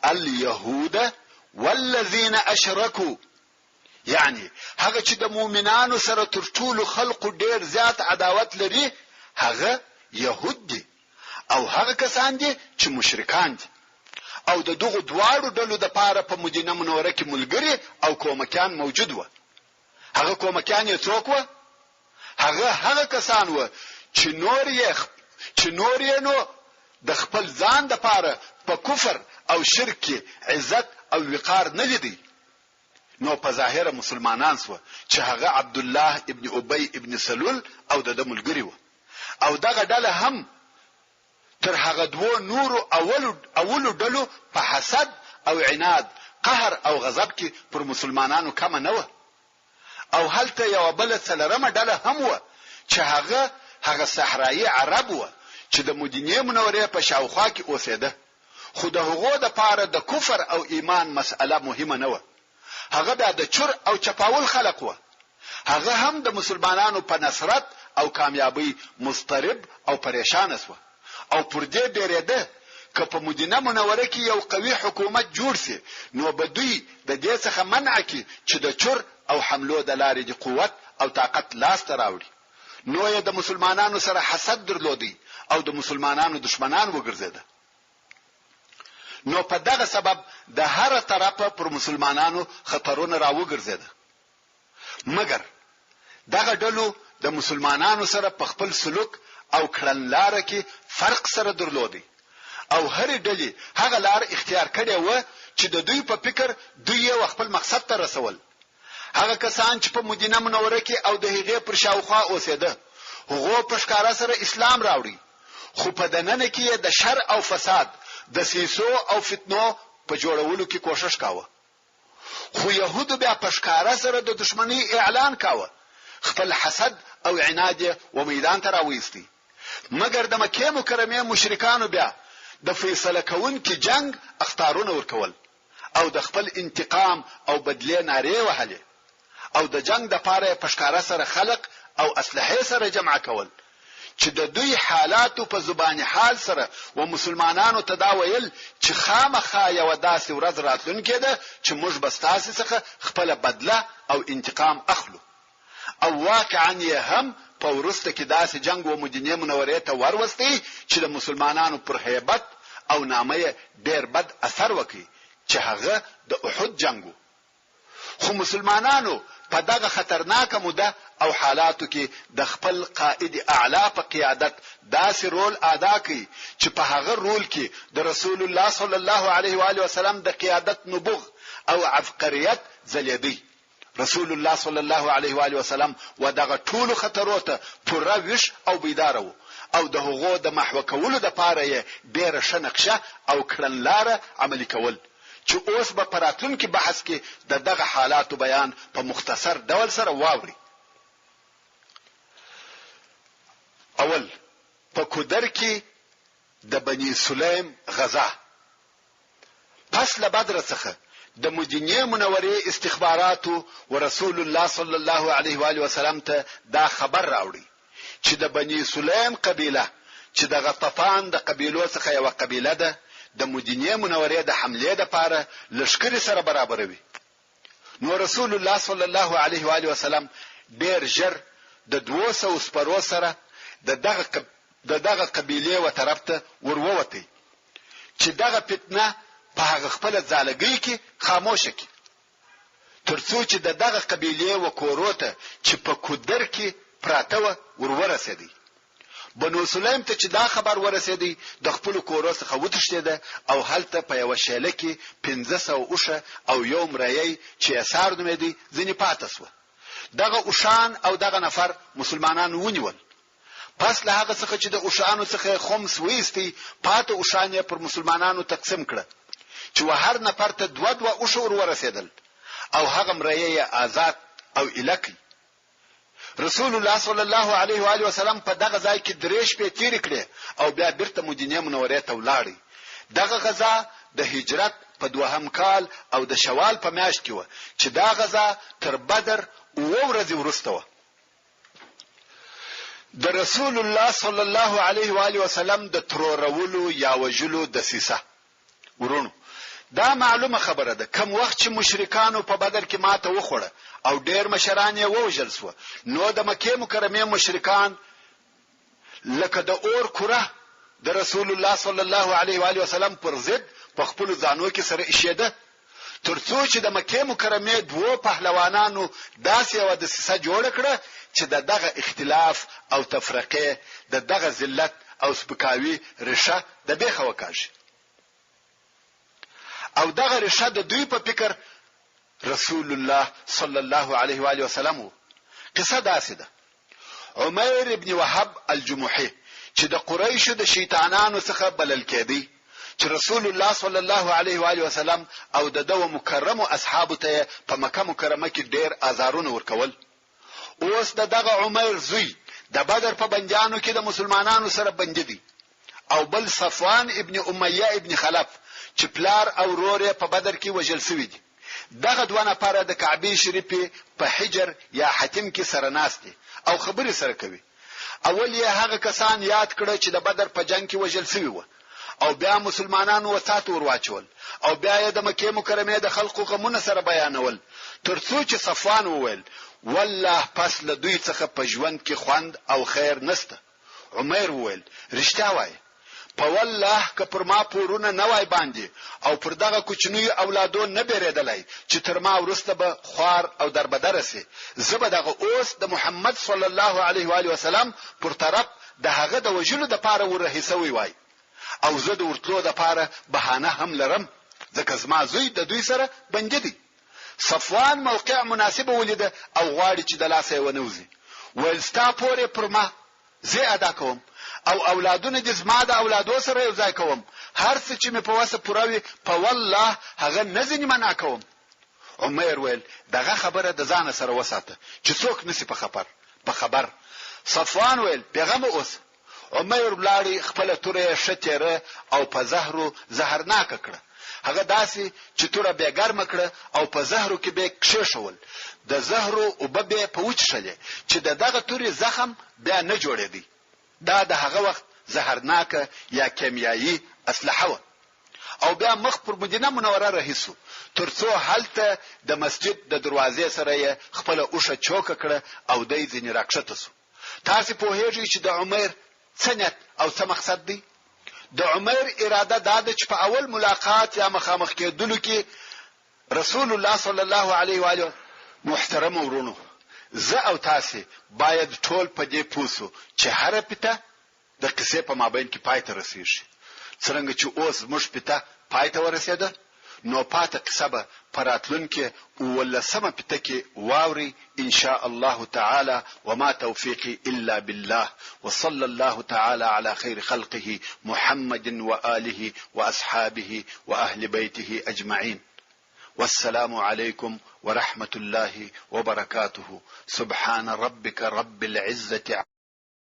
اليهود والذين اشركوا. یعنی هغه چې د مؤمنانو سره تر ټولو خلقو ډیر زیات عداوت لري هغه يهود دي او هغه کسان دي چې مشرکان دي. او د دغه دواړو ډلو د پاره په مدینه منوره کې ملګری او کومکان موجود و. هغه کومکان یې څوک و؟ هغه کسان و چې نور یې نو د خپل ځان د پاره په کفر او شرک عزت او وقار نه لیدي. نو په ظاهر مسلمانان سو چې هغه عبد الله ابن ابي ابن سلول او د ملګری و. او دغه ډله هم تر هغه دوه نور اولو ډلو په حسد او عناد، قهر او غضب کې پر مسلمانانو کم نه و. او هلته یو بل څلرمه ډله هم و چې هغه صحرایي عرب و چې د مدینه منورې په شاوخوا کې اوسېده. خو د هغو د پاره د کفر او ایمان مسأله مهمه نه و. هغه د چور او چپاول خلق و. هغه هم د مسلمانانو په نصرت او کامیابی مضطرب او پریشان شو. او پر دې بیرېده که په مدینه منوره کې یو قوي حکومت جوړ شي نو به دوی د دې څخه منع کی چې د چور او حملو د لارې د قوت او طاقت لاس ته راوړي. نو یې د مسلمانانو سره حسد درلودي او د مسلمانانو دشمنان وګرځیده. نو په دغه سبب د هر طرفه پر مسلمانانو خطرونه راوګرځید. مګر دغه ډلو د مسلمانانو سره په خپل سلوک او کړنلاره کې فرق سره درلودي او هر ډلې هغه لار اختیار کړې و چې د دوی په فکر دوی خپل مقصد ته رسول. هغه کسان چې په مدینه منوره کې او د هغې پر شاوخوا اوسېده هغه په ښکارا سره اسلام راوړي، خو په دننه کې د شر او فساد د سیسو او فتنو په جوړولو کې کوشش کاوه. خو يهودو بیا په ښکارا سره د دشمنی اعلان کاوه، خپل حسد او عناد و میدان ته راوېستي. مګر د مکه مکرمه مشرکانو بیا د فیصله کوونکې جنگ اختارونه ورکول او د خپل انتقام او بدله ناره وهله او د جنگ د پاره په ښکارا سره خلق او اسلحه سره جمع کول چې د دوی حالاتو په زبان حال سره و مسلمانانو ته دا ویل چې خامخا یو داسې ورځ راتلونکې ده چې موږ بستاسي څخه خپل بدله او انتقام اخلو. او واقعا یې هم په ورسته کې داسې جنگ و مدینه منورې ته وروستي چې د مسلمانانو پر هیبت او نامه ډېر بد اثر وکړي چې هغه د احد جنگو. خو مسلمانانو په دغه خطرناکه موده او حالاتو کې د خپل قائد اعلی په قیادت داسې رول ادا کړي چې په هغه رول کې د رسول الله صلی الله علیه و آله وسلم د قیادت نبوغ او عبقریت زلیدي. رسول الله صلی الله علیه و آله وسلم و دغه ټول خطرات پوره وش او بیدار وو او د هغو د محو کولو د پاره ډیره شنقشه او کړنلاره عملي کول چې اوس به پراتون کې بحث کې دغه حالاتو بیان په مختصر ډول سره واوري. اول په کودر کې د بني سلیم غزا. پس له بدر څخه د مدینه منورې استخباراتو و رسول الله صلی الله علیه و آله وسلم ته دا خبر راوړي چې د بني سلیم قبیله چې د غطفان د قبیلو څخه یو قبیله ده د مدینه منورې د حمله لپاره لشکري سره برابروي. نو رسول الله صلی الله علیه و آله وسلم ډیر ژر د 200 سپرو سره دغه قبیله و طرف ته ورووتی چې دغه فتنه په هغه خپل ځالګي کې خاموشه کی ترڅو چې دغه قبیله و کوروته چې په کودر کې پراته ورسېدي. بنو سلیم ته چې دا خبر ورسېدي د خپل کورو څخه وتښتیده او هلته په یو شاله کې 1500 اوشه او یو مریی چې اثار نومېدي ځنی پاتې شو. دغه اوشان او دغه نفر مسلمانان ونیول. پس له هغه څخه چې د اوشانو څخه خمس وېستي پاتې اوشان پر مسلمانانو تقسیم کړه چې هر نفر ته 2 اوشه ورسېدل او هغه مریی آزاد او الکی. رسول الله صلی الله علیه و آله وسلم په دغه ځای کې 3 شپې تیر کړې او بیا بیرته مدینه منورې ته ولاړ. دغه غزا د هجرت په 2 کال او د شوال په میاشت کې و چې دا غزا تر بدر او ورځې وروسته و. د رسول الله صلی الله علیه و آله وسلم د ترورولو یا وجلو د سیسه ورونو دا معلومه خبره ده. کم وخت چې مشرکانو په بدر کې ماته وخوړه او ډیر مشران یې ووجل سو نو د مکه مکرمه مشرکان لکه د اور کوره د رسول الله صلی الله علیه و آله وسلم پر ضد په خپل ځانو کې سره اشیده ترڅو چې د مکه مکرمه 2 پهلوانانو داسې یو د سیسه جوړ کړه چې دغه اختلاف او تفرقه دغه ذلت او سپکاوي رشه د بیخه وکاږي او دغه رشه د دوی په فکر رسول الله صلی الله علیه و آله وسلم. قصه داسې ده. عمیر ابن وهب الجمحي چې د قریشو د شیطانانو څخه بلل کېدی چې رسول الله صلی الله علیه و آله وسلم او دغه مکرم اصحاب ته په مکه مکرمه کې ډیر آزارونه ورکول. اوس دغه عمیر زوی د بدر په بندیانو کې د مسلمانانو سره بندي او بل صفوان ابن امیه ابن خلف چې پلار او رور په بدر کې وجل شوی دي. دغه 2 نفر د کعبه شریفه په حجر یا حتم کې سره ناشته او خبرې سره کوي. اول یې هغه کسان یاد کړه چې د بدر په جنگ کې وجل شوی و او بیا مسلمانانو وسات ورواچول او بیا د مکه مکرمه د خلقو غمونه سره بیانول ترڅو چې صفوان وویل والله پس له دوی څخه په ژوند کې خوند او خیر نشته. عمر وویل رښتیا وایي په والله که پر ما پورونه نه وای باندې او پر دغه کوچنیو اولادو نه بیرېدلای چې تر ما وروسته به خوار او دربدره سي، زه به دغه اوس د محمد صلی الله علیه و آله وسلم پر طرف د هغه د وجلو د پاره ورهیسوي وای، او زه د ورتلو د پاره بهانه هم لرم ځکه زما زوی د دوی سره بندي دي. صفوان موقع مناسب ولید او غواړي چې د لاسه ونوزي، ویل ستا پورې پر ما زه ادا کوم او اولادونه د زما د اولادو سره یو ځای کوم، هر څه چې مې په وسه پوروي په والله هغه نه ځنی منع کوم. عمر ویل دغه خبره د ځان سره وساته چې څوک نسی په خبر. صفوان ویل پیغام اوس. عمر بلاړي خپل توره شتیره او په زهرناک کړه، هغه داسي چې توره به ګرم کړه او په زهرو کې به کښېښول، د زهرو او به په وچشلې چې دغه توري زخم بیا نه جوړېدی. دا د هغه وخت زهرناک یا کیمیایی اسلحه و. او بیا مخ پر مدینه منوره رهیسو ترڅو هلته د مسجد د دروازې سره خپل اوشه چوکه کړه او دای ځینې راکښته سو. تاسو په هیڅ چې د عمر څه نیت او څه مقصد دی؟ د عمر اراده دا ده چې په اول ملاقات یا مخامخ کېدلو کې رسول الله صلی الله علیه و آله محترم ورونو، زه او تاسو باید ټول په دې پوسو چې هر پته د قصې په مابین کې پای ته رسیږي. څنګه چې اوس موږ پته پای ته ورسېده، نو پاته قصه به پراتلونکې ولسمه پته کې واوري ان شاء الله تعالی. وما توفيقي الا بالله، وصلى الله تعالى على خير خلقه محمد وآله واصحابه واهل بيته اجمعين. والسلام عليكم ورحمة الله وبركاته. سبحان ربك رب العزة